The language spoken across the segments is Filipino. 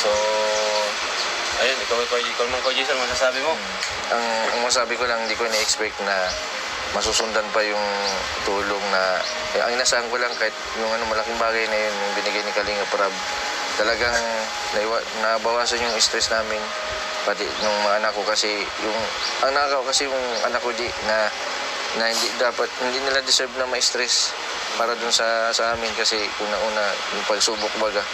So, ayun, ikaw man, Kuya Jason, masasabi mo? Ang masabi ko lang, hindi ko na-expect na masusundan pa yung tulong na ang inasahan ko lang kahit yung malaking bagay na yun yung binigay ni Kalinga Prab, talagang nabawasan yung stress namin pati ng mga anak ko kasi ang nakakaw kasi yung anak ko na hindi nila deserve na ma-stress para dun sa amin kasi una yung pagsubok baga.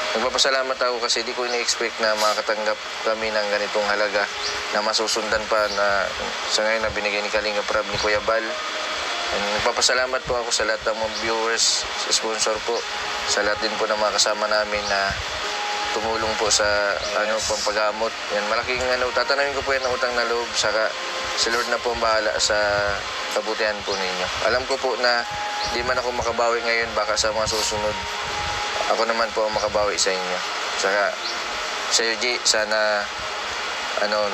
Nagpapasalamat ako kasi di ko ini-expect na makakatanggap kami ng ganitong halaga na masusundan pa na sa ngayon na binigay ni Kalinga Prab ni Kuya Bal. And nagpapasalamat po ako sa lahat ng mga viewers, sa sponsor po, sa lahat din po ng mga kasama namin na tumulong po sa pampagamot. Yan, malaking tatanawin ko po yan ng utang na loob, saka si Lord na po ang bahala sa kabutihan po ninyo. Alam ko po na di man ako makabawi ngayon, baka sa mga susunod ako naman po ang makabawi sa inyo. Saka sa iyo, G, sana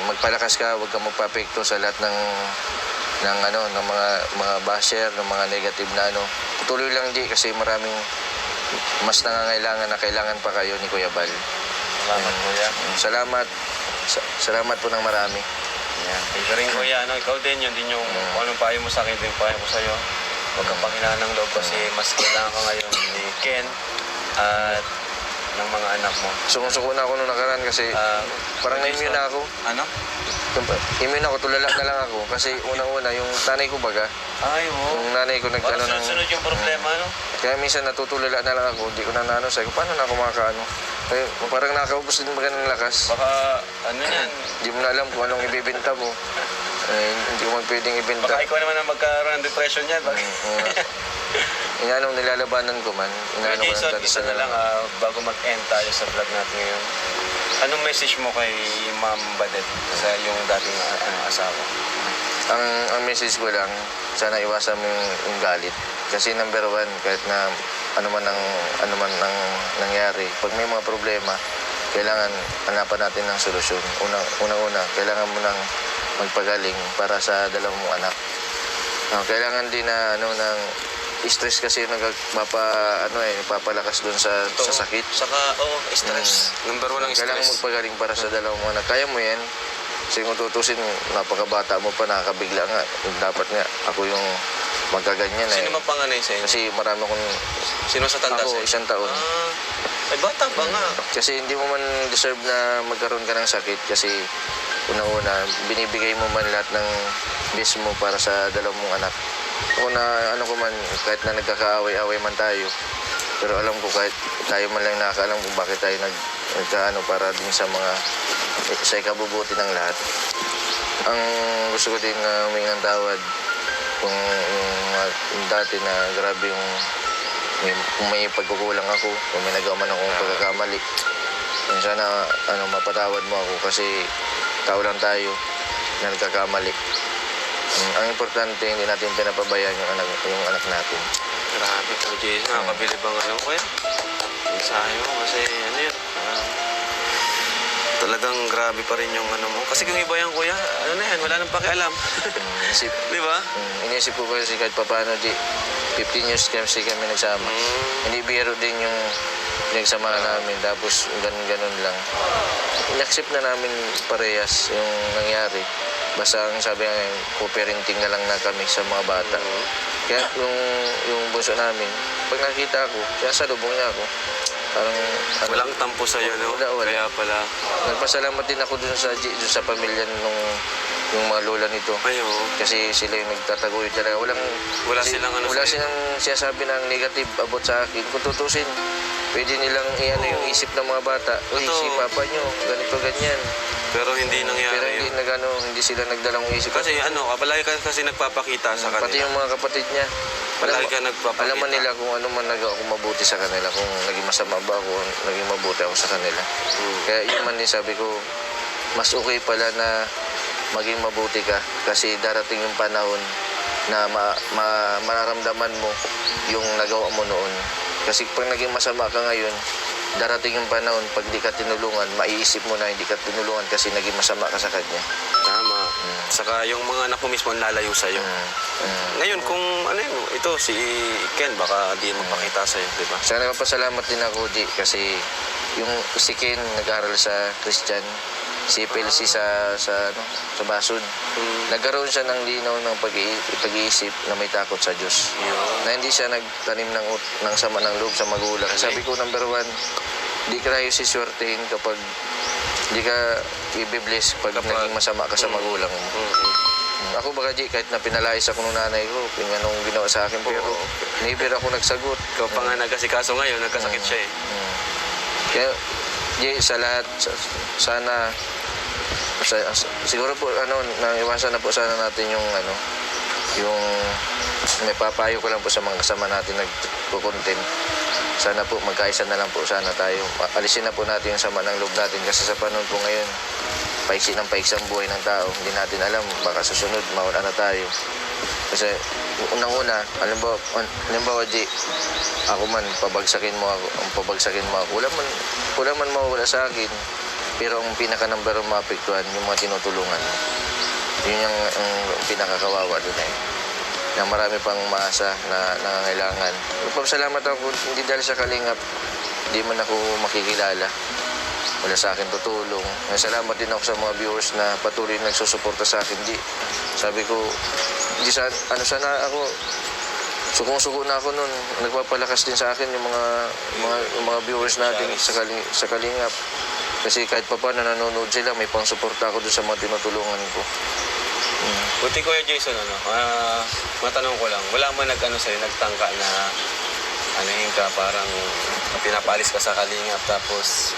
magpalakas ka, huwag kang magpapekto sa lahat ng mga basher, ng mga negative na Tuloy lang, G, kasi maraming mas nangangailangan na kailangan pa kayo ni Kuya Bal. Salamat, Kuya. Salamat po ng marami. Yeah. Ikaw rin, Kuya, ikaw din, yun din yung kung anong payo mo sa akin, yung payo ko sa'yo. Huwag kang panghinaan ng loob kasi mas kailangan ka ngayon ni Ken at ng mga anak mo. Sumusuko na ako nung nakaraan kasi parang na-immune na ako. Ano? Immune ako, tulala na lang ako kasi unang-una yung nanay ko baga. Ay, oo. Yung nanay ko Parang sunod yung problema, no? Kaya minsan natutulala na lang ako, hindi ko na sabi ko, paano na ako makakaano? Kaya parang nakaubos din baga ng lakas. Baka, yan? Hindi mo na alam kung anong ibibenta mo. Hindi ko man pwedeng ibenta. Baka ikaw naman ang magkaroon ng depression yan. Nilalabanan ko man. Kuya Jason, isa na lang bago mag-end tayo sa vlog natin ngayon. Anong message mo kay Ma'am Badet sa yung dating asawa? Ang message ko lang, sana iwasan mo yung galit. Kasi number one, kahit na ano man ang nangyari, pag may mga problema, kailangan hanapan natin ng solusyon. Una, kailangan mo nang magpagaling para sa dalawang mong anak. Kailangan din na ng stress kasi papalakas doon sa sakit. Saka, stress. Number one ang stress. Kailangan magpagaling para sa dalawang mong anak. Kaya mo yan. Kasi kung tutusin, napakabata mo pa, nakakabigla nga. Dapat nga, ako yung magkaganyan. Sino mapanganay sa inyo? Kasi marami akong... Sino sa tanda ako, sa 1 taon. Ay, bata pa nga. Kasi hindi mo man deserve na magkaroon ka ng sakit. Kasi una, binibigay mo man lahat ng best mo para sa dalawang mong anak. Kung kahit na nagkakaaway-away man tayo, pero alam ko kahit tayo man lang nakakaalam kung bakit tayo para din sa ikabubuti ng lahat. Ang gusto ko din na humingi ng tawad kung yung dati na grabe kung may pagkukulang ako, kung may nagawa man akong pagkakamali. Sana mapatawad mo ako kasi tao lang tayo na nagkakamali. Ang importante, hindi natin pinapabayaan yung anak natin. Grabe, Kuya Jason. Nakakabilib ang Kuya. Mensahe mo kasi yun. Talagang grabe pa rin yung mo. Kasi kung iba yan, Kuya, wala nang pakialam. Di ba? Inisip ko kasi kahit paano, 15 years kami nagsama. Hindi biro din yung pinagsamahan namin, tapos ganun lang. In-accept na namin parehas yung nangyari. Basta ang sabi nga, co-parenting na lang na kami sa mga bata. Kaya yung bunso namin, pag nakita ko, salubong niya ako. Parang... Walang tampo sa'yo, no? Wala. Kaya pala... Nagpasalamat din ako dun sa pamilya yung mga lola nito. Kasi sila yung nagtataguyod talaga. Wala silang siyasabi ng negative about sa akin. Kung tutusin, pwede nilang yung isip ng mga bata. Uy, si papa nyo, ganito, ganyan. Pero hindi nangyari. Pero hindi sila nagdalang isip. Kasi palagi ka kasi nagpapakita sa kanila. Pati yung mga kapatid niya. Palagi ka nagpapakita. Alam nila kung ano man nagawa ko mabuti sa kanila. Kung naging masama ba ako, naging mabuti ako sa kanila. Kaya yun man din sabi ko, mas okay pala na maging mabuti ka. Kasi darating yung panahon na mararamdaman mo yung nagawa mo noon. Kasi pag naging masama ka ngayon, darating yung panahon, pag di ka tinulungan, maiisip mo na hindi ka tinulungan kasi naging masama ka sa kanya. Tama. Saka yung mga anak mo mismo lalayo sa'yo. Ngayon, kung ito, si Ken, baka di magpakita sa'yo, di ba? Sana mapasalamat din ako, G, kasi yung si Ken nag-aral sa Christian, si PLC sa Basud. Nagkaroon siya ng linaw ng pag-iisip na may takot sa Diyos. Na hindi siya nagtanim ng sama ng loob sa magulang. Sabi ko, number 1, di ka tayo siswertehin kapag di ka i-bless pag naging masama ka sa magulang mo. Ako baka G, kahit na pinalayas ako ng nanay ko, kung anong ginawa sa akin, pero never ako nagsagot. Ikaw pa nga nagkasikaso ngayon, nagkasakit siya eh. Kaya, G, sa lahat, sana, siguro po, naiwasan na po sana natin yung, yung, may papayo ko lang po sa mga kasama natin nagkukontent. Sana po, magkaisa na lang po sana tayo. Alisin na po natin yung sama ng loob natin kasi sa panahon po ngayon, paiksi ng paiksi ang buhay ng tao. Hindi natin alam, baka susunod, mawala na tayo. Kasi, unang-una, halimbawa, G, ako man, pabagsakin mo ako. Wala man mawala sa akin. Pero ang pinaka-number ang maapektuhan, yung mga tinutulungan mo. Yun yung pinakakawawa doon eh. Na marami pang maasa na nangangailangan. Salamat ako, hindi dahil sa kalingap, hindi man ako makikilala. Wala sa akin tutulong. Salamat din ako sa mga viewers na patuloy nagsusuporta sa akin. Sabi ko, sana ako, sukong-suko na ako nun. Nagpapalakas din sa akin yung mga viewers natin sa kalingap. Kasi kahit pa paano nanonood sila, may pang-suporta ako doon sa mga tinutulungan ko. Buti Kuya Jason, matanong ko lang, wala man sa'yo, nagtangka na ka, parang pinapalis ka sa kalingap, tapos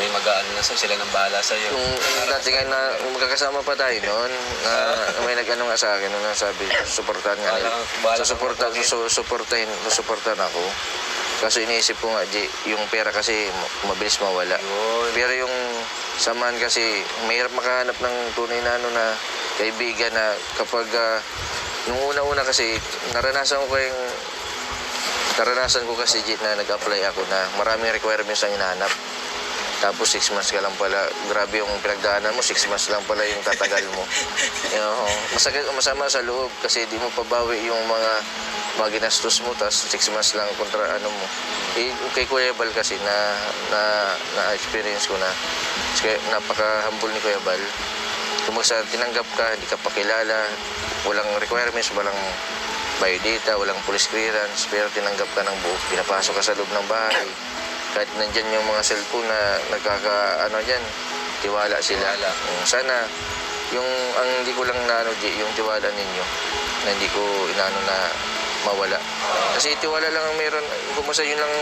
may mag-aano na sa'yo, sila nang bahala sa'yo. Yung dati nga na magkakasama pa tayo noon, na may nag-ano nga sa akin, sabi, suportahan nga nila. Suportahan ako. Kaso iniisip ko nga, yung pera kasi mabilis mawala. Pero yung samahan kasi, mahirap makahanap ng tunay na kaibigan na kapag, nung una-una kasi, naranasan ko kasi na nag-apply ako na maraming requirements ang hinahanap. Tapos 6 months ka lang pala, grabe yung pinagdaanan mo, 6 months lang pala yung tatagal mo. Masama sa loob kasi di mo pabawi yung mga ginastos mo, tapos 6 months lang kontra mo. Kay Kuya Bal kasi na-experience ko na, kasi napaka-humble ni Kuya Bal. Kung tinanggap ka, hindi ka pakilala, walang requirements, walang biodata, walang police clearance, pero tinanggap ka ng buo, pinapasok ka sa loob ng bahay. Kahit nandyan yung mga cellphone na tiwala sila. Sana, ang hindi ko lang yung tiwala ninyo, na hindi ko na mawala. Kasi tiwala lang ang meron, kumasa yun ang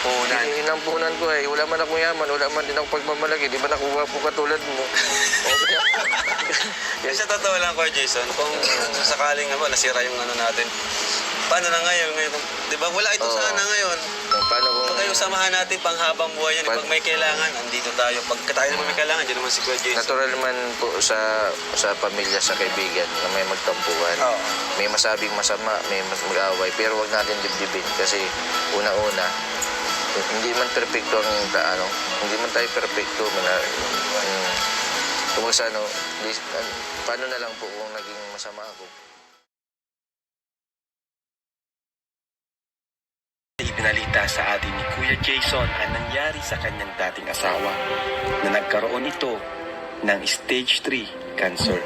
puhunan. Yun ang puhunan ko eh. Wala man akong yaman, wala man din akong pagmamalaki. Di ba nakuha po katulad mo? Kasi sa totoo lang, Kuya Jason, kung sakaling nasira yung natin, paano na ngayon? Di ba wala ito sana ngayon? Paano kung... Pag samahan natin panghabang buhay yan, pag may kailangan, andito tayo. Pag tayo naman may kailangan, dyan naman si Kuya Jason. Natural man po sa pamilya, sa kaibigan, na may magtampuhan. May masabing masama, may mag-away, pero wag natin dibdibin kasi una-una, hindi man perfecto hindi man tayo perfecto. Paano na lang po kung naging masama ako? Ipinalita sa atin ni Kuya Jason ang nangyari sa kanyang dating asawa na nagkaroon ito ng stage 3 cancer.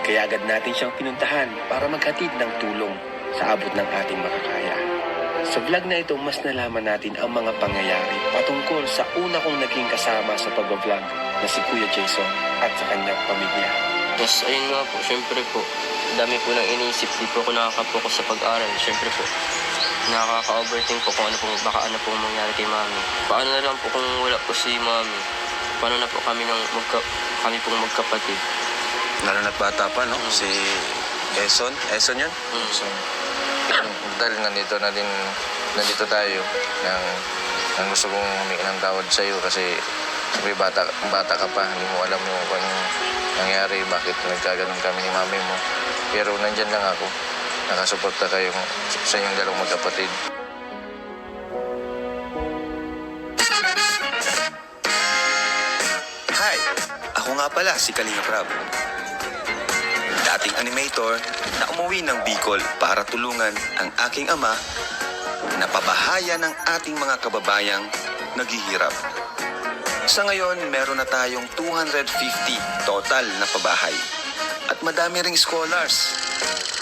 Kaya agad natin siyang pinuntahan para maghatid ng tulong sa abot ng ating makakaya. Sa vlog na ito, mas nalaman natin ang mga pangyayari patungkol sa una kong naging kasama sa pag-vlog na si Kuya Jason at sa kanyang pamilya. Yes, ayun nga po, syempre po, dami po nang iniisip, di po ako nakakapokus sa pag-aaral. Syempre po, nakaka-overthink po kung baka ano pong mangyari kay Mami. Paano na lang po kung wala po si Mami? Paano na po kami pong magkapatid? Lalo na't bata pa, no? Si Eson. Eson yun? Dahil nandito tayo nang gusto kong humingi ng tawad sa iyo kasi sabi bata ka pa, hindi mo alam mo kung anong nangyari, bakit nagkaganon kami ni Mami mo. Pero nandyan lang ako, nakasuporta kayong sa inyong dalawang magkapatid. Hi! Ako nga pala si Kalinga Prab. Dating animator na umuwi ng Bicol para tulungan ang aking ama na pabahaya ng ating mga kababayang naghihirap. Sa ngayon, meron na tayong 250 total na pabahay. At madami ring scholars.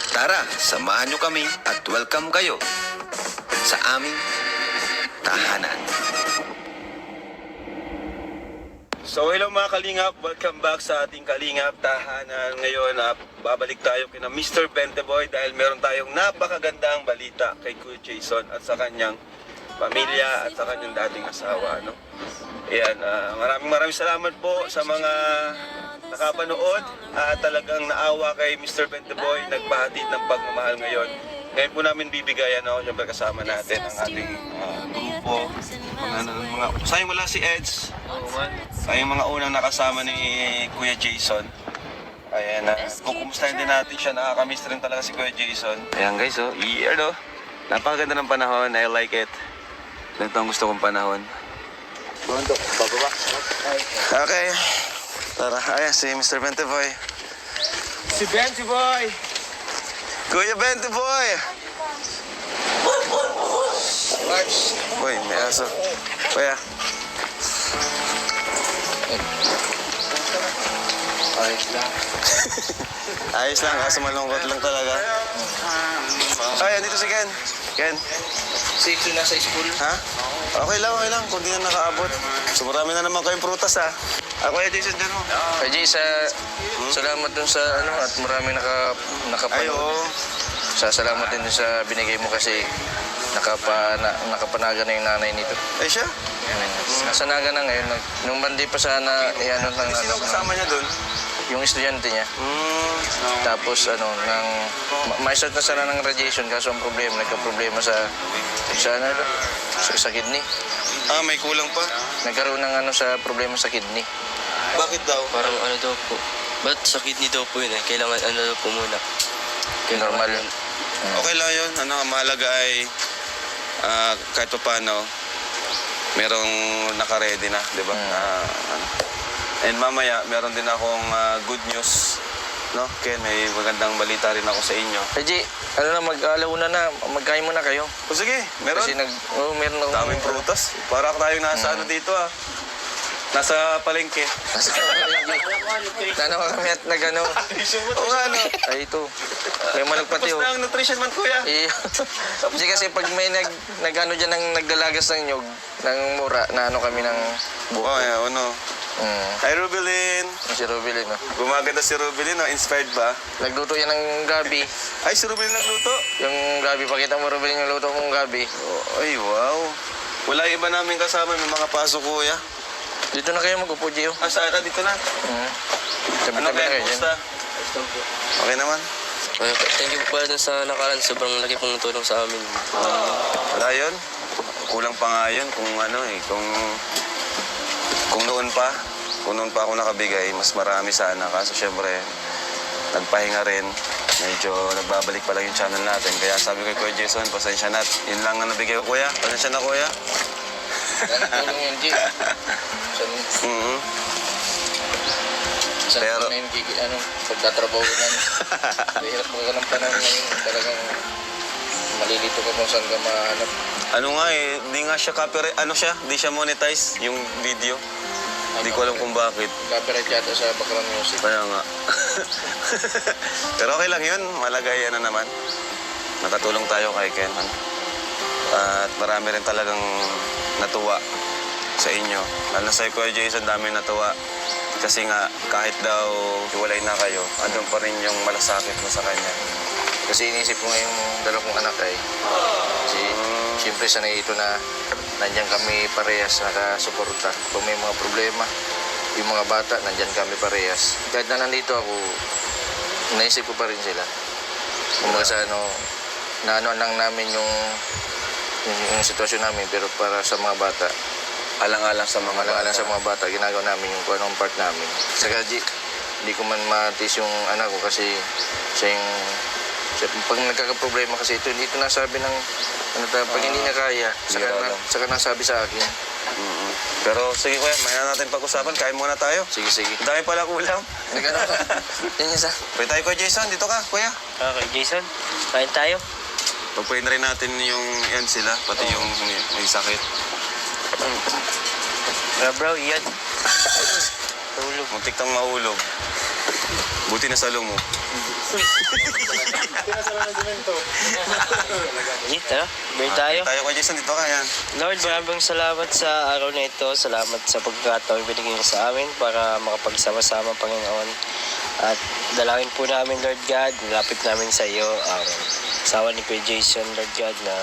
Tara, samahan nyo kami at welcome kayo sa aming tahanan. So hello mga Kalingap, welcome back sa ating Kalingap Tahanan. Ngayon, babalik tayo kina Mr. Benteboy dahil meron tayong napakagandang balita kay Kuya Jason at sa kanyang pamilya at sa kanyang dating asawa. No? Ayan, maraming salamat po sa mga nakapanood at talagang naawa kay Mr. Benteboy, nagpahatid ng pagmamahal ngayon. Ngayon po namin bibigayan, siyempre kasama natin ang ating grupo. Sayang wala si Eds. Sayang mga unang nakasama ni Kuya Jason. Ayan, kukumustahin din natin siya. Nakakamiss rin talaga si Kuya Jason. Ayan guys, napakaganda ng panahon. I like it. Ganito ang gusto kong panahon. Okay. Tara, ayan si Mr. Benteboy. Si Benteboy! Kuya Benteboy! Uy, may aso. Kuya. Ayos lang, kaso malungkot lang talaga. Ay, andito si Ken. Ken, Si Ito nasa school. ha? Okay lang. Kung di na nakaabot. So marami na naman kayong prutas, ha? Ako ay Jason dyan mo. Kay Jay, salamat dun sa at maraming Ay, nakapanood. oo. Salamat din dun sa binigay mo kasi nakapanaga na yung nanay nito. Ay, siya? Nasa naga na ngayon. Nung bandi pa sana, Sino kasama niya dun? yung estudyante niya. Tapos ma-start na sana ng radiation kaso ang problema, nagka-problema sa kidney. May kulang pa. Nagkaroon ng sa problema sa kidney. Bakit daw? Parang ano daw po. Ba't sa kidney daw po yun eh? Kailangan ano daw po muna. Normal. Okay lang yun. Ang mahalaga ay kahit pa paano, merong naka-ready na, di ba? And mamaya, meron din akong good news. No? Ken, may magandang balita rin ako sa inyo. Jay, mag-alauna na, magkain muna kayo. O sige, meron. Kasi meron ako. Daming prutas. Para tayong nasa ano dito Nasa palengke. Nanawa kami at nag-ano. Oo nga, no? Ay, ito. May manok pati Tapos na ang nutrition man, kuya. Kasi pag may nag-ano dyan ng nagdalagas ng nyog, ng mura, na kami ng buko. Oh, yeah, ano. Hi, Rubilin. Si Rubilin, no? Gumaganda si Rubilin, no? Inspired ba? Nagluto yan ng gabi. Ay, si Rubilin nagluto? Yung gabi, pakita mo Rubilin yung luto kong gabi. Oh, ay, wow. Wala iba namin kasama, may mga pasok, kuya. Dito na kayo mag-upo, Gio. Saan ka? Dito na. Ano Tabi-tabi na kaya? kayo dyan. Kumusta? Okay naman? Thank you po pala dun sa nakaraan. Sobrang laki pong tulong sa amin. Wala yun. Kulang pa nga yun kung kung noon pa ako nakabigay, mas marami sana. Kaso syempre, nagpahinga rin. Medyo nagbabalik pa lang yung channel natin. Kaya sabi ko kay Kuya Jason, pasensya na. Yun lang na nabigay ko, kuya. Pasensya na, kuya. Tulong yan, Gio. Saan Pero- na yung pagtatrabaho ko yan. Hirap mo ka ng panahon ngayon. Talagang malilito ka kung saan ka mahanap. Ano nga di nga siya copyright, di siya monetize yung video. Hindi ko alam kung bakit. Copyright yata sa background music. Kaya nga. Pero okay lang yun. Malagay naman. Nakatulong tayo kay Ken. At marami rin talagang natuwa sa inyo. Lalo na sa Kuya Jason, dami natuwa. Kasi nga, kahit daw iwalay na kayo, andun pa rin yung malasakit mo sa kanya. Kasi inisip ko ngayong dalawa kong anak ay. Kasi siyempre sanay ito na nandiyan kami parehas nakasuporta. Kung may mga problema, yung mga bata, nandiyan kami parehas. Kahit na nandito ako, naisip ko pa rin sila. Kumbaga sa naano lang namin yung sitwasyon namin, pero para sa mga bata, Alang-alang sa mga alang-alang sa mga bata, ginagawa namin yung kung anong part namin. Saka hindi ko man matis yung anak ko kasi pag nagkakaproblema kasi ito nasabi ng pag hindi niya kaya, saka nasabi sa akin. Pero sige kuya, may natin pag-usapan. Kain muna tayo. Sige. Ang dami pala kulang. Nagano ka? Yan isa. Pwede tayo Kuya Jason, dito ka kuya. Okay, Jason. Kain tayo. Pagpayin rin natin yung yan sila, pati yung may sakit. Bro, Ian. Tulog. Muntik tang mahulog. Buti na salo mo. Dito, beer tayo. Tayo kay Jason dito ka yan. Lord, maraming salamat sa araw na ito. Salamat sa pagkakataon binigay niyo sa amin para makapagsama-sama, Panginoon. At dalangin po namin, Lord God, nilapit namin sa iyo ang asawa ni Kuya Jason, Lord God, na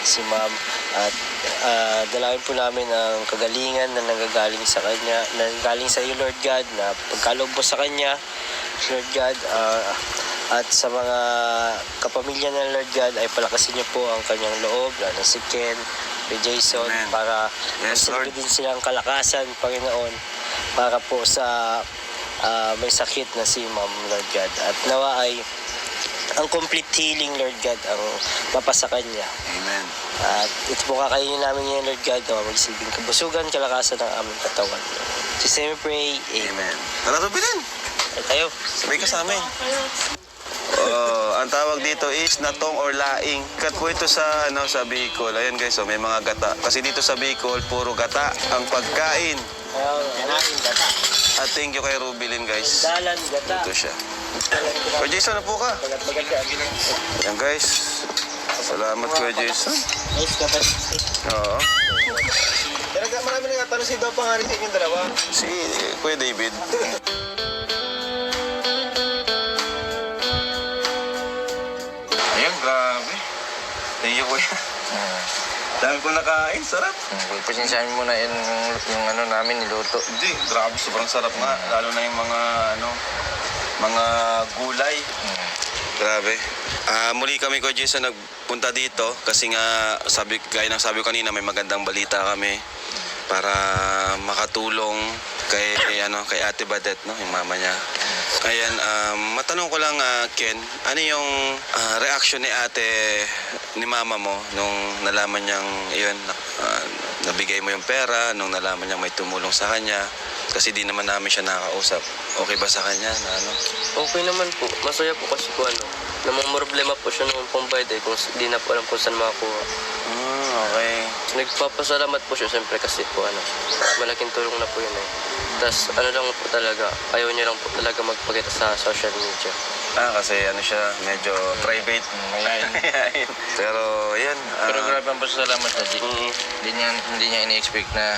si Ma'am. At dalangin po namin ang kagalingan na nanggagaling sa kanya, na nanggagaling sa iyo, Lord God, na pagkaloob mo sa kanya, Lord God, at sa mga kapamilya ng Lord God ay palakasin niyo po ang kanyang loob, lalo si Ken, Kuya Jason, Amen. para Yes, masilbi Lord. din silang kalakasan, Panginoon, para po sa may sakit na si Ma'am, Lord God. At nawa ay ang complete healing, Lord God, ang mapasa kanya. Amen. At ito po kakainin namin ngayon, Lord God, na magsilbing kabusugan, kalakasan ng aming katawan. Just name we pray, Amen. Amen. Tara, Rubilin. Ay tayo. Sabay ka sa amin. Ang tawag dito is natong or laing. Kat po ito sa Bicol. Ayan guys, may mga gata. Kasi dito sa Bicol, puro gata ang pagkain. Natin gata. At thank you kay Rubilin guys. Dalan, gata. Ito siya. Kuya Jason, na po ka. Ayan guys. Salamat Kuya Jason. Nice kapatid. Oo. Marami nagtatanong si daw pangalan sa inyong dalawa. Si Kuya David. Ayan, grabe. Thank you Kuya. Dami ko nakain, sarap. Pasensyahan mo na yung ano namin niluto. Hindi, grabe, sobrang sarap nga. Lalo na yung mga gulay. Grabe. Muli kami ko Jason nagpunta dito kasi nga gaya ng sabi ko kanina may magandang balita kami para makatulong kay Ate Badet, no, yung mama niya. Ayan, matanong ko lang Ken, ano yung reaction ni mama mo nung nalaman niyang nabigay mo yung pera, nung nalaman niyang may tumulong sa kanya? Kasi di naman namin siya nakakausap. Okay ba sa kanya na Okay naman po. Masaya po kasi po namang problema po siya nung pambayad kung di na po alam kung saan makakuha. Okay. Nagpapasalamat po siya siyempre kasi po malaking tulong na po yun Tapos lang po talaga, ayaw niya lang po talaga magpakita sa social media. Kasi siya, medyo private. Pero, yan. Pero grabe ang pasalamat na G. Hindi niya ini-expect na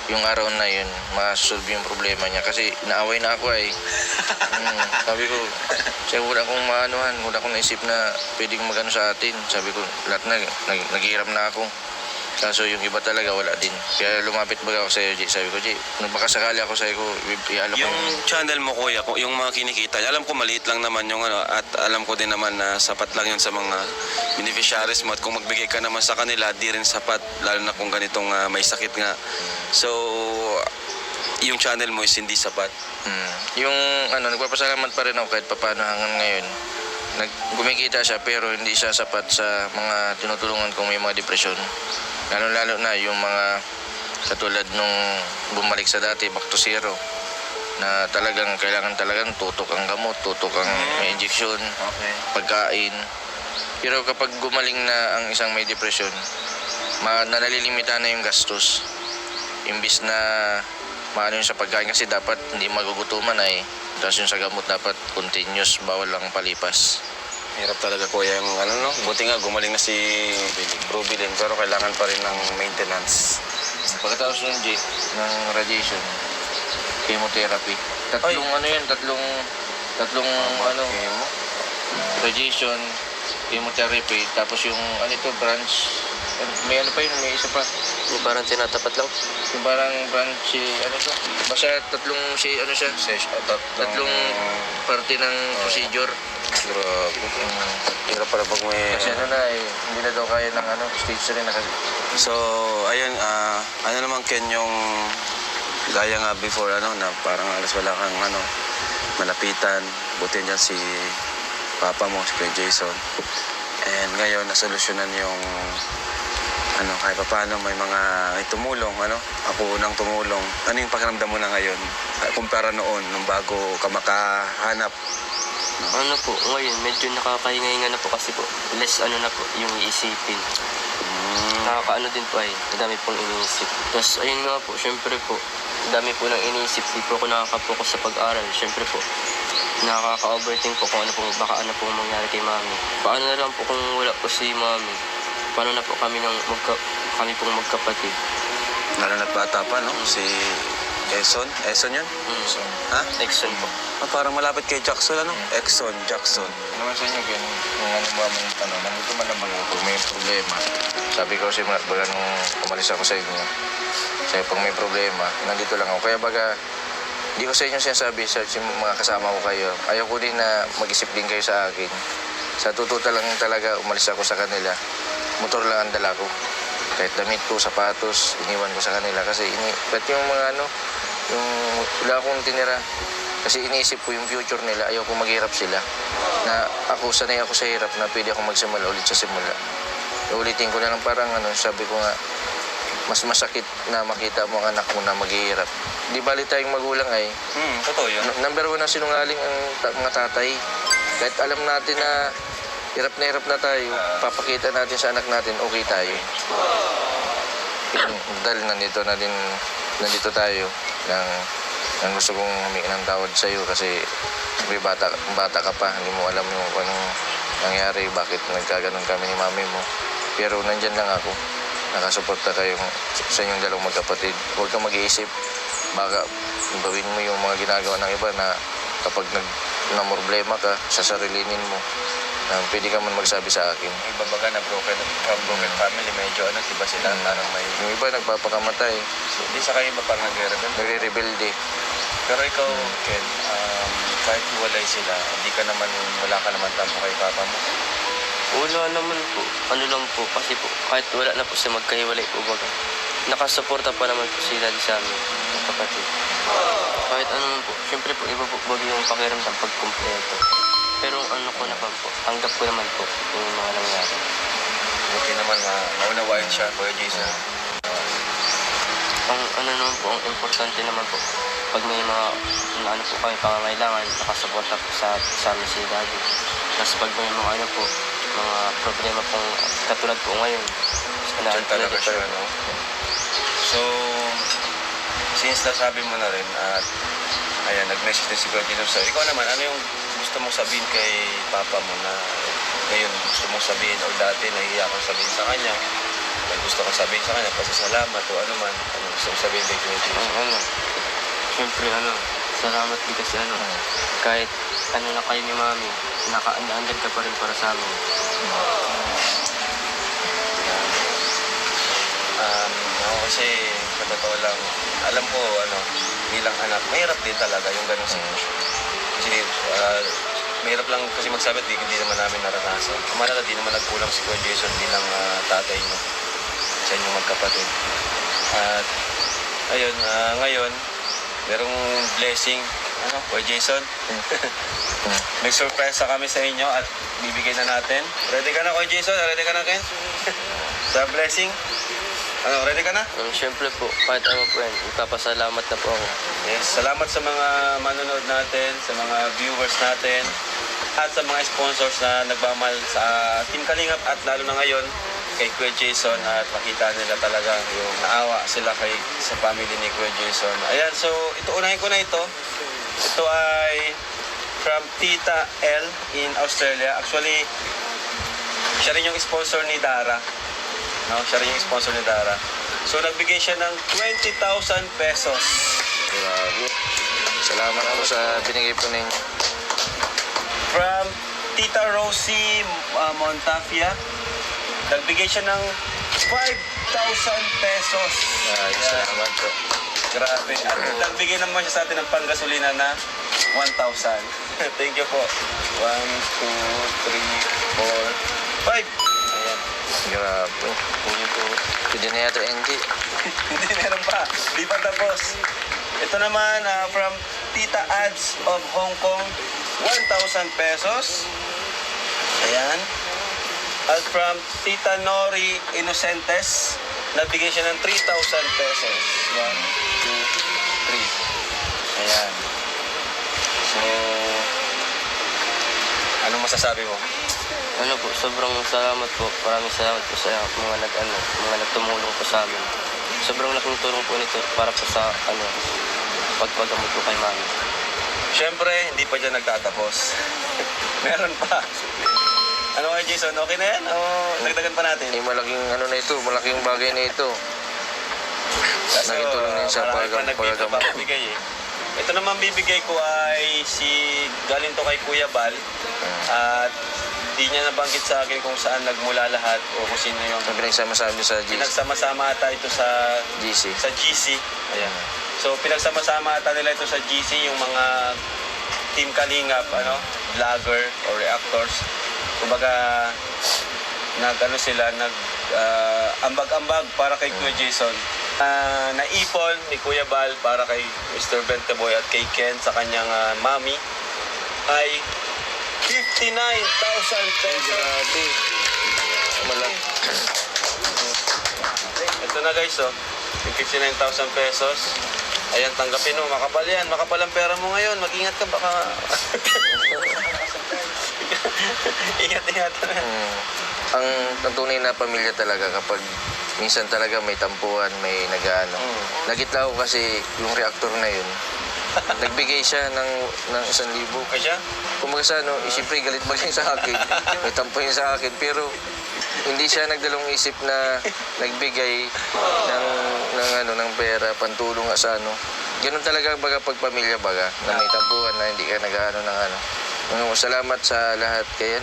yung araw na yun, masolve yung problema niya. Kasi naaway na ako sabi ko, wala akong maanuhan, wala akong naisip na pwedeng magano sa atin. Sabi ko, lahat na, naghiram na ako. Kaso yung iba talaga wala din. Kaya lumapit baga ako sa iyo, G. Sabi ko, G, nung baka sakali ako sa iyo, ialok ko. Yung channel mo, kuya, yung mga kinikita, alam ko maliit lang naman yung at alam ko din naman na sapat lang yun sa mga beneficiaries mo. At kung magbigay ka naman sa kanila, di rin sapat, lalo na kung ganitong may sakit nga. So, yung channel mo is hindi sapat. Yung nagpapasalamat pa rin ako kahit papaano hanggang ngayon. Gumikita siya pero hindi siya sapat sa mga tinutulungan kong may mga depresyon. Lalo na yung mga katulad nung bumalik sa dati, back to zero, na kailangan talagang tutok ang gamot, tutok ang may injection, pagkain. Pero kapag gumaling na ang isang may depression, nalilimita na yung gastos. Imbis na maano yung sa pagkain kasi dapat hindi magugutuman tapos yung sa gamot dapat continuous, bawal lang palipas. Hirap talaga kuya yung buti nga gumaling na si Rubilin pero kailangan pa rin ng maintenance. Pagkatapos ng ng radiation, chemotherapy. Tatlong radiation, chemotherapy, tapos yung branch, may may isa pa. Yung parang tinatapat lang. Yung parang branch, basta tatlong tatlong parte ng procedure. Grabe. Hirap pala pag may... Kasi hindi na daw kaya ng stage 3 na kasi. So, ayun, naman Ken yung gaya nga before na parang alas wala kang malapitan. Buti niyan si Papa mo, si Kuya Jason. And ngayon, nasolusyonan yung kahit paano may mga tumulong, ako unang tumulong. Ano yung pakiramdam mo na ngayon? Kumpara noon, nung bago ka makahanap. Ngayon, medyo nakakahinga-hinga na po kasi po. Less na po yung iisipin. nakakaano din po ay dami pong iniisip. Tapos ayun nga po, syempre po, dami po ng iniisip, di po ako nakaka-focus sa pag-aral. Syempre po, nakaka-overthink po kung ano pong, baka ano pong mangyari kay mami. Paano na lang po kung wala po si mami? Paano na po kami kami pong magkapatid? Lalo na't bata pa, no? Si Eson. Eson yun? Ha? Exxon po. Ah, parang malapit kay Jackson, ano? Exxon, Jackson. Naman sa inyo, ganun. Kung ano ba man, nandito man naman ako, may problema. Sabi ko kasi baga nung umalis ako sa inyo, sabi pag may problema, nandito lang ako. Kaya baga, hindi ko sa inyo sinasabi sa mga kasama ko kayo. Ayaw ko din na mag-isip din kayo sa akin. Sa tututa lang talaga, umalis ako sa kanila. Motor lang ang dala ko. Kahit damit ko, sapatos, iniwan ko sa kanila. Kasi kahit yung mga yung wala akong tinira. Kasi iniisip ko yung future nila, ayaw ko maghirap sila. Na ako, sanay ako sa hirap na pwede akong magsimula ulit sa simula. Ulitin ko na lang parang sabi ko nga, mas masakit na makita mo ang anak mo na maghihirap. Di bali tayong magulang ay, Totoo yun. number 1 na sinungaling ang mga tatay. Kahit alam natin na hirap na tayo, papakita natin sa anak natin, okay tayo. Dahil nandito tayo nang gusto kong humingi ng tawad sa iyo kasi sabi bata ka pa, hindi mo alam yung kung anong nangyari, bakit nagkaganon kami ni mami mo. Pero nandyan lang ako, nakasuporta kayo sa inyong dalawang magkapatid. Huwag kang mag-iisip, baka gawin mo yung mga ginagawa ng iba na kapag na-problema ka, sasarilinin mo. Pwede ka man magsabi sa akin. Iba baga na broken family, medyo diba sila, parang may... Yung iba nagpapakamatay, Hindi sa kayo iba parang nagre-rebel. nagre-rebelde. Pero ikaw, Ken, kahit hiwalay sila, wala ka naman tampo kay papa mo. Wala naman po. Ano lang po, kasi po, kahit wala na po siya magkahiwalay po baga. Nakasuporta pa naman po sila sa amin, mga kapatid. Kahit ano man po, syempre po, iba po bago yung pakiramdam pag kumpleto. Pero ano ko naman po, tanggap ko naman po yung mga nangyari. Okay naman, maunawain siya, Kuya Jason. Ang ano naman po, ang importante naman po, pag may mga ano po kami pangangailangan, nakasuporta po sa amin si Daddy. Tapos pag may mga ano po, mga problema pong katulad po ngayon, Diyan talaga siya, no? So, since nasabi mo na rin at ayan, nag-message din si Kuya Jason sa'yo, ikaw naman, ano yung gusto mong sabihin kay papa mo na ngayon gusto mong sabihin o dati nahihiya kang sabihin sa kanya, may gusto kang sabihin sa kanya, pasasalamat o ano man, ano gusto mong sabihin kay Kuya Jason? Siyempre salamat din kasi kahit ano na kayo ni Mami, nakaandaan ka pa rin para sa amin. Ako kasi sa totoo lang, alam ko bilang anak, mahirap din talaga yung ganong sitwasyon. Kasi mahirap lang kasi magsabi at hindi naman namin naranasan. Kumalala, di naman nagkulang si Kuya Jason bilang tatay niyo sa inyong magkapatid. At ayun, ngayon, merong blessing, Kuya Jason. May surprise kami sa inyo at bibigay na natin. Ready ka na, Kuya Jason? Ready ka na, Ken? Sa blessing? Ready ka na? Siyempre po, kahit ano po yan, ipapasalamat na po ako. Yes, salamat sa mga manonood natin, sa mga viewers natin, at sa mga sponsors na nagmamahal sa Team Kalingap at lalo na ngayon kay Kuya Jason at makita nila talaga yung naawa sila sa family ni Kuya Jason. Ayan, so unahin ko na ito. Ito ay from Tita L in Australia. Actually, siya rin yung sponsor ni Dara. No, siya rin yung sponsor ni Dara. So, nagbigay siya ng 20,000 pesos. Grabe. Salamat po sa binigay po ninyo. From Tita Rosie Montafia, nagbigay siya ng 5,000 pesos. Salamat po. Grabe. At nagbigay naman siya sa atin ng panggasolina na 1,000. Thank you po. 1, 2, 3, 4, 5. Ayan. Grabe. Pwede na yata hindi. Hindi, meron pa. Di pa tapos. Ito naman, from Tita Ads of Hong Kong, 1,000 pesos. Ayan. At from Tita Nori Innocentes, nabigay siya ng 3,000 pesos. 1, 2, 3. Ayan. So, anong masasabi mo? Ano po, sobrang salamat po. Maraming salamat po sa mga nagtumulong po sa amin. Sobrang laking tulong po nito para po sa pagpagamot po kay mami. Siyempre, hindi pa dyan nagtatapos. Meron pa. Ano kaya Jason, okay na yan? O dagdagan pa natin? malaking malaking bagay na ito. Kaso, Nagtulong din sa marami pa nagbibigay paggamot. pa bibigay eh. Ito naman bibigay ko ay galing to kay Kuya Bal. At di niya nabanggit sa akin kung saan nagmula lahat o kung sino yung Pinagsama-sama sa GC. pinagsama-sama ata ito sa GC. Ayan. So pinagsama-sama ata nila ito sa GC, yung mga Team Kalingap, vlogger or reactors. Kumbaga ambag-ambag para kay Kuya Jason. Naipon ni Kuya Bal para kay Mr. Benteboy at kay Ken sa kanyang mami ay 59,000 pesos. Grabe. Malaki. Ito na guys, yung 59,000 pesos. Ayan, tanggapin mo. Makapal yan. Makapal ang pera mo ngayon. Mag-ingat ka baka... Ingat-ingat na. Ang tunay na pamilya talaga kapag minsan talaga may tampuhan, may nag-ano. Nagitla ko kasi yung reactor na yun. Nagbigay siya ng 1,000. Okay siya? Kumbaga sa siyempre galit magaling sa akin. May tampo yun sa akin. Pero hindi siya nagdalong isip na nagbigay ng pera, pantulong sa Ganun talaga baga pag pamilya baga, na may tampuhan na hindi ka nag-ano ng Salamat sa lahat. Kay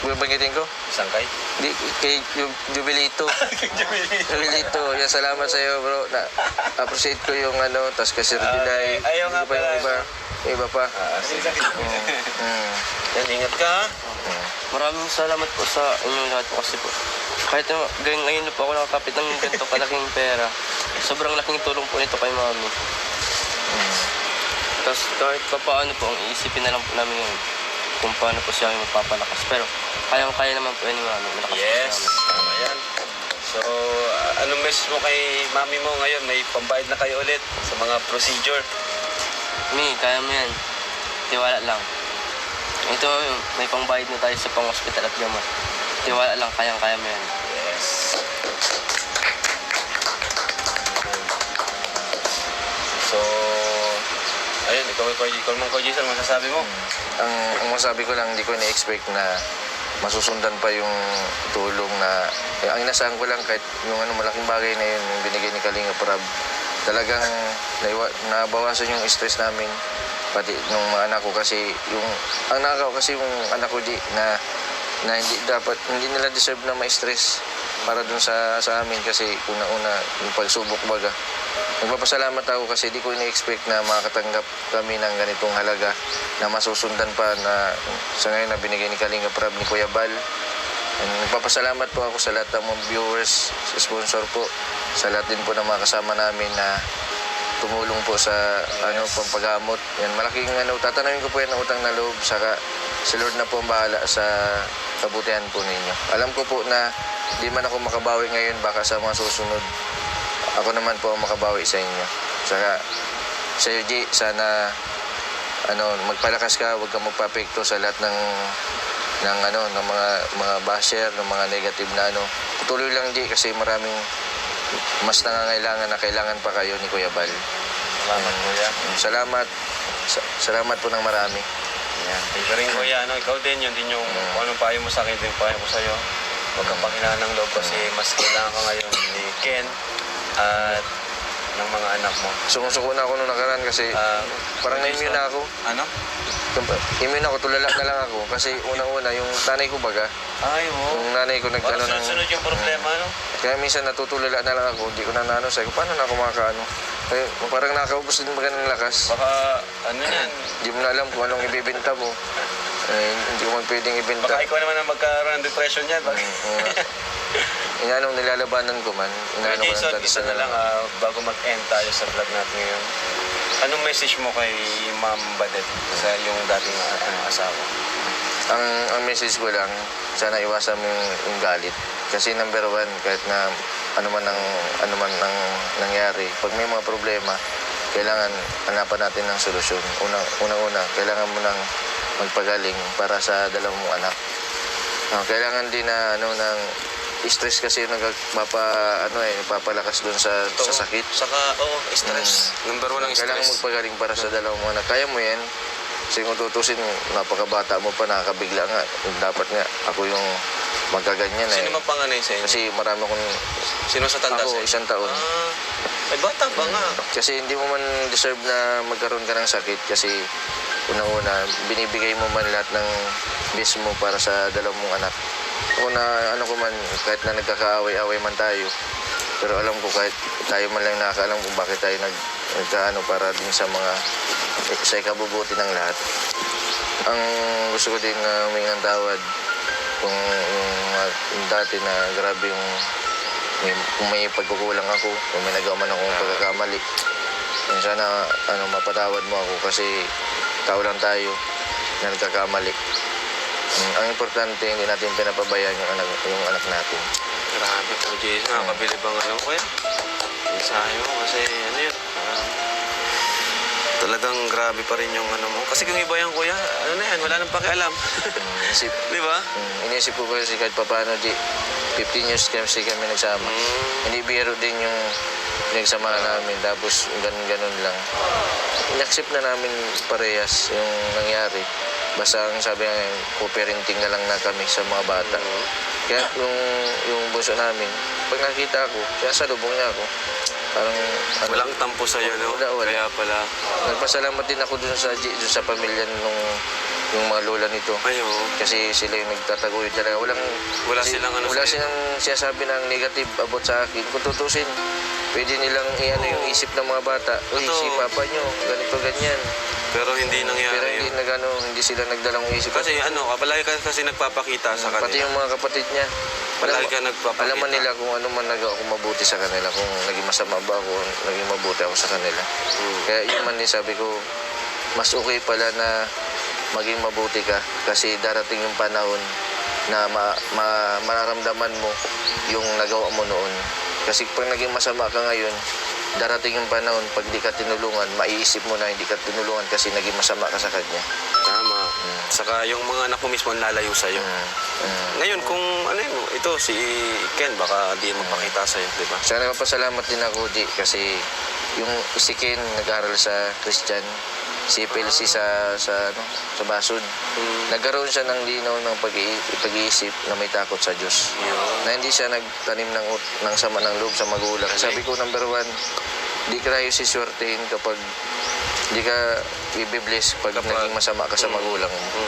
banggitin ko? Sangkay? Di, kay Jubilito. Jubilito. Yan, salamat sa iyo, bro. Appreciate ko yung tas kasi Jubilay. Ayaw nga pa yung pala. iba pa. Sige. Yan, ingat ka ha. Maraming salamat po sa inyong lahat po kasi po. Kahit ngayon na po ako nakakapit ng ganito kalaking pera, sobrang laking tulong po nito kay mami. Tapos kahit pa paano po, ang iisipin na lang po namin ngayon kung paano po siya magpapalakas. Pero kayang-kaya naman po yan ni mami. Malakas Yes, po siya. tama yan. So, anong message mo kay mami mo ngayon? May pambayad na kayo ulit sa mga procedure. Mi, kaya mo yan. Tiwala lang. Ito, may pangbayad na tayo sa pang-hospital at gamot. Tiwala lang, kayang-kaya mo yan. Yes. So, ayun, ikaw man ko, Jason, masasabi mo? Ang masabi ko lang, hindi ko na-expect na masusundan pa yung tulong na ang inasahan ko lang kahit yung malaking bagay na yun yung binigay ni Kalinga Prab, talagang nabawasan yung stress namin pati nung mga anak ko kasi yung anak ko di na hindi nila deserve na ma-stress para dun sa amin kasi una-una yung pagsubok baga. Nagpapasalamat ako kasi di ko ini-expect na makakatanggap kami ng ganitong halaga na masusundan pa na sa ngayon na binigay ni Kalinga Prab ni Kuya Bal. And nagpapasalamat po ako sa lahat ng mga viewers, sa sponsor po, sa lahat din po ng mga kasama namin na tumulong po sa pampagamot. Yan, malaking tatanawin ko po yan ng utang na loob, saka si Lord na po ang bahala sa kabutihan po ninyo. Alam ko po na di man ako makabawi ngayon, baka sa mga susunod ako naman po ang makabawi sa inyo. Saka sa iyo, G, sana magpalakas ka, huwag kang magpapekto sa lahat ng mga basher, ng mga negative na Tuloy lang, G, kasi maraming mas nangangailangan na kailangan pa kayo ni Kuya Bal. Salamat, Kuya. Salamat po ng marami. Yan. Ikaw rin, Kuya, ikaw din, yun din yung kung anong payo mo sa akin, yung payo ko sa'yo. Huwag kang panghinaan ng loob kasi mas kailangan ka ngayon ni Ken at ng mga anak mo. Sumusuko na ako nung nakaraan kasi parang na-immune na ako. Ano? Immune ako, tulala na lang ako kasi unang-una yung nanay ko baga. Ay, Yung nanay ko Parang sunod-sunod yung problema, Kaya minsan natutulala na lang ako, hindi ko na sabi ko, paano na ako makakaano? Kaya parang nakaubos din baga ng lakas. Baka, yan? Hindi mo na alam kung anong ibibenta mo. Hindi ko man pwedeng ibenta. Baka ikaw naman ang magkaroon ng depression yan. Inanong nilalabanan ko man. Kuya Jason, isa na lang bago mag-end tayo sa vlog natin ngayon. Anong message mo kay Ma'am Badet sa yung dating asawa? Ang message ko lang, sana iwasan mo yung galit. Kasi number one, kahit na ano man ang nangyari, pag may mga problema, kailangan hanapan natin ng solusyon. Unang-una, kailangan mo nang magpagaling para sa dalawang mong anak. Kailangan din na ng stress kasi yung nagpapalakas doon sa sakit. Saka, stress. Number one ang Kailangan stress. magpagaling para sa dalawang mga anak. Kaya mo yan. Kasi kung tutusin, napakabata mo pa, nakakabigla nga. Dapat nga, ako yung magkaganyan Sino eh. ba panganay sa inyo? Kasi marami akong, Sino sa tanda ako, sa inyo? 1 taon. Ay, bata pa nga. Kasi hindi mo man deserve na magkaroon ka ng sakit kasi unang-una, binibigay mo man lahat ng best mo para sa dalawang mong anak. Una, ko man, kahit na nagkakaaway-away man tayo, pero alam ko kahit tayo man lang nakakaalam kung bakit tayo nagkaano para din sa sa ikabubuti ng lahat. Ang gusto ko din humingi ng tawad kung yung dati na grabe kung may pagkukulang ako, kung may nagawa man akong pagkakamali. Sana mapatawad mo ako kasi tao lang tayo na nagkakamali. Ang importante, hindi natin pinapabayaan yung anak natin. Grabe po, Jason. Nakakabili bang kuya? Mensahe mo kasi yun. Talagang grabe pa rin yung mo. Kasi kung iba yung kuya, na yan, wala nang pakialam. Di ba? Inisip ko kasi kahit paano, 15 years kasi kami nagsama. Hindi biro din yung nagsama namin, tapos ganun lang. In-accept na namin parehas yung nangyari. Basta ang sabi nga, co-parenting na lang na kami sa mga bata. Kaya yung bunso namin, pag nakita ko, sinasalubong niya ako. Parang Walang tampo sa'yo, no? Wala. Kaya pala. Nagpasalamat din ako dun sa pamilya yung mga lola nito. Ayo. Kasi sila yung nagtataguyod talaga. Wala silang wala sa'yo. silang sinasabi ng negative about sa akin. Kung tutusin, pwede nilang yung isip ng mga bata. Uy, Totoo. si papa nyo, ganito, ganyan. Pero hindi nangyari Pero yun. hindi sila nagdalang isip. Kasi palagi ka kasi nagpapakita sa Pati kanila. yung mga kapatid niya. Palagi ka nagpapakita. Alam man nila kung ano man nagawa ko mabuti sa kanila. Kung naging masama ba ako, naging mabuti ako sa kanila. Kaya yun man din sabi ko, mas okay pala na maging mabuti ka. Kasi darating yung panahon na mararamdaman mo yung nagawa mo noon. Kasi pag naging masama ka ngayon, darating yung panahon, pag di ka tinulungan, maiisip mo na hindi ka tinulungan kasi naging masama ka sa kanya. Tama. Saka yung mga anak mo mismo ang lalayo sa'yo. Ngayon, kung ito, si Ken, baka di magpakita sa'yo, di ba? Sana mapasalamat din ako, Di, kasi yung si Ken nag-aral sa Christian, si PLC sa Basud. Nagkaroon siya ng linaw ng pag-iisip na may takot sa Diyos. Na hindi siya nagtanim ng sama ng loob sa magulang. Sabi ko, number 1, di ka tayo siswertehin kapag di ka i-bless pag naging masama ka sa magulang mo.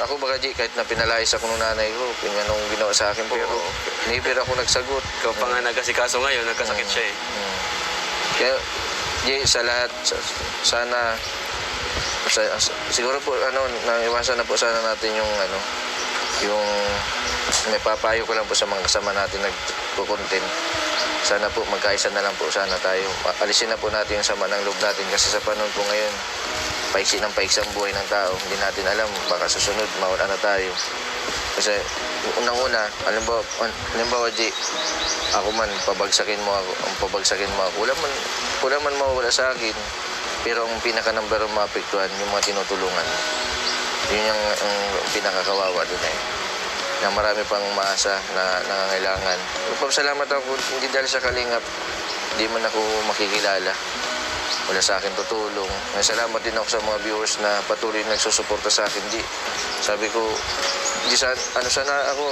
Ako baka Di, kahit na pinalayas ako ng nanay ko, anong ginawa sa akin, pero never ako nagsagot. Ikaw pa nga nagkasikaso ngayon, nagkasakit siya eh. Kaya, Di, sa lahat, sana, siguro po, naiwasan na po sana natin yung may papayo ko lang po sa mga kasama natin nagkukontent. Sana po, magkaisa na lang po sana tayo. Alisin na po natin yung sama ng loob natin kasi sa panahon po ngayon, paiksi ng paiksi ang buhay ng tao. Hindi natin alam, baka susunod, mawala na tayo. Kasi, unang-una, halimbawa, Di, ako man, pabagsakin mo ako. Wala man mawala sa akin. Pero ang pinaka-number ang maapektuhan, yung mga tinutulungan. Yun yung pinakakawawa doon eh. Na marami pang maasa na nangangailangan. Magpapasalamat ako, hindi dahil sa kalingap, hindi man ako makikilala. Wala sa akin tutulong. Salamat din ako sa mga viewers na patuloy nagsusuporta sa akin. Sabi ko, sana ako,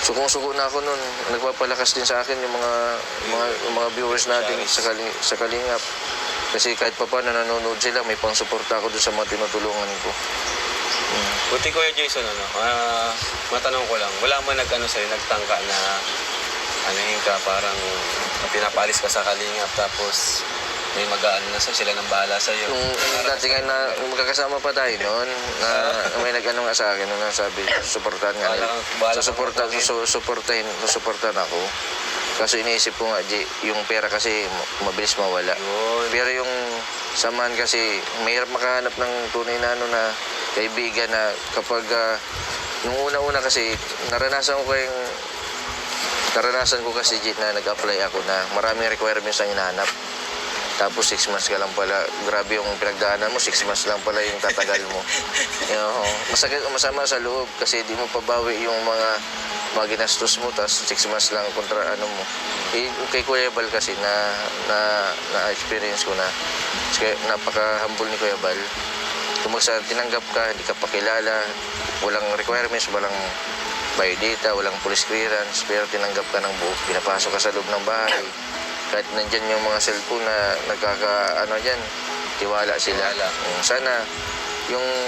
sukong-suko na ako nun. Nagpapalakas din sa akin yung mga viewers natin sa kalingap. Kasi kahit pa paano nanonood sila, may pang-suporta ako doon sa mga tinutulungan ko. Buti Kuya Jason, matanong ko lang, wala man sa'yo, nagtangka na ka, parang pinapalis ka sa kalingap, tapos may mag-aano na sila nang bahala sa'yo. Nung dati nga na magkakasama pa tayo noon, may nag-ano nga sa akin, nung sabi, suportahan nga nila. Suportahan ako. Kaso iniisip ko nga, yung pera kasi mabilis mawala. Pero yung samahan kasi, mahirap makahanap ng tunay na kaibigan na kapag, nung una-una kasi, naranasan ko kasi, na nag-apply ako na maraming requirements ang hinahanap. Tapos 6 months ka lang pala. Grabe yung pinagdaanan mo, 6 months lang pala yung tatagal mo. Masakit, masama sa loob kasi di mo pabawi yung mga ginastos mo, tapos 6 months lang kontra ano mo. Kay Kuya Bal kasi na-experience ko na. Kasi napaka-humble ni Kuya Bal. Kung tinanggap ka, hindi ka pakilala, walang requirements, walang biodata, walang police clearance, pero tinanggap ka ng buo, pinapasok ka sa loob ng bahay. Kahit nandyan yung mga cellphone na dyan, tiwala sila. Sana,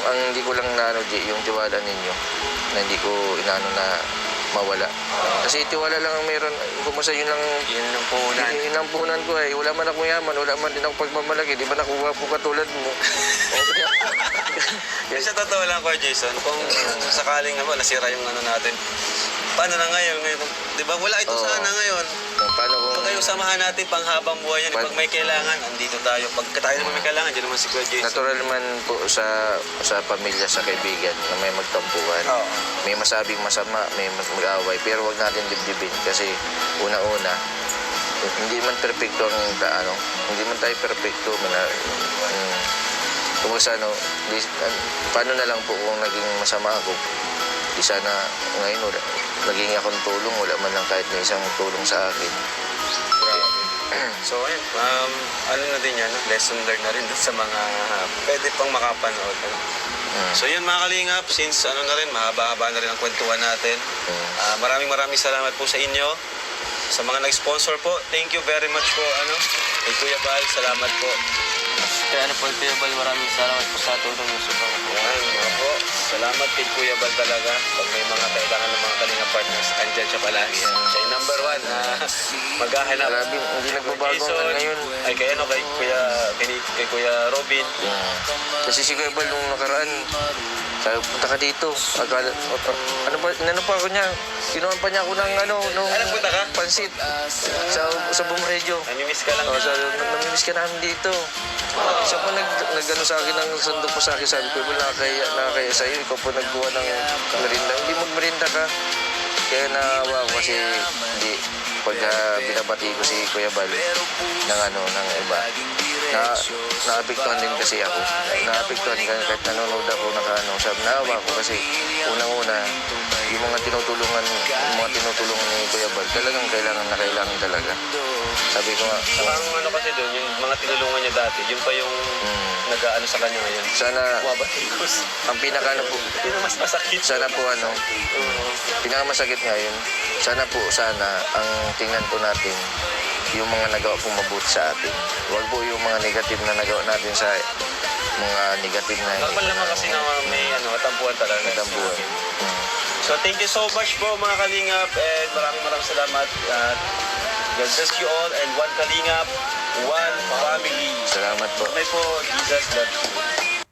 ang hindi ko lang yung tiwala ninyo, na hindi ko inaano na mawala. Kasi tiwala lang ang meron, kumasa yun lang, Yun ang puhunan. yun ang puhunan ko eh. Wala man akong yaman, wala man din akong pagmamalaki, di ba nakuha po katulad mo? Kasi sa totoo lang, Kuya Jason, kung sakaling nasira yung natin, paano na ngayon? Di ba? Wala ito Oo. sana ngayon. Paano kung... Pag kayo samahan natin pang habang buhay yan, pag may kailangan, andito tayo. Pag tayo naman may kailangan, dyan naman si Kuya Jason. Natural man po sa pamilya, sa kaibigan na may magtampuhan. Oo. May masabing masama, may mag-away, pero wag natin dibdibin kasi una-una, hindi man perfecto hindi man tayo perfecto. Kung paano na lang po kung naging masama ako, di sana ngayon naging akong tulong, wala man lang kahit na isang tulong sa akin. So, ayun, na din yan, lesson learned na rin dun sa mga pwede pang makapanood. So, yun mga kalingap, since na rin, mahaba-haba na rin ang kwentuhan natin. Maraming salamat po sa inyo. Sa mga nag-sponsor po, thank you very much po, kay Kuya Bal, salamat po. Kaya Kuya Bal, maraming salamat po sa tulong niyo sa mga po. Yan, mga po. Salamat kay Kuya Bal talaga. Pag may mga kailangan ng mga kalinga partners, andyan siya palagi. Siya yung number 1 na maghahanap. Grabe, hindi nagbabago Jason, ngayon. Ay, kay Kuya Robin. Kasi si Kuya Bal nung nakaraan, sabi, punta ka dito. Inano pa ako niya, kinuhan pa niya ako ng punta ka? pansit sa Bumredyo. Namimiss ka lang. Namimiss ka namin dito. Siya po nag-ano sa akin, ng sandok po sa akin, sabi ko, nakakaya sa'yo, ikaw po nagkuha ng merinda. Hindi magmerinda ka. Kaya naawa ko kasi hindi, pag binabati ko si Kuya Bal ng iba, naapektuhan din kasi ako. Naapektuhan kahit nanonood ako sabi, naawa ko kasi unang-una, yung mga tinutulungan ni Kuya Bal, talagang kailangan talaga. Sabi ko nga, Saka ang kasi doon, yung mga tinulungan niya dati, yun pa yung nag-aano sa kanya ngayon. sana, Wabatikos. ang pinaka po, Yun ang mas masakit. sana po pinakamasakit ngayon, sana ang tingnan po natin yung mga nagawa pong mabuti sa atin. Huwag po yung mga negative na nagawa natin sa mga negative na Normal naman kasi na may tampuhan talaga. natambuhan. So thank you so much po mga Kalingap and maraming salamat. At God bless you all and one Kalingap, one family. Salamat po. May po, Jesus loves you.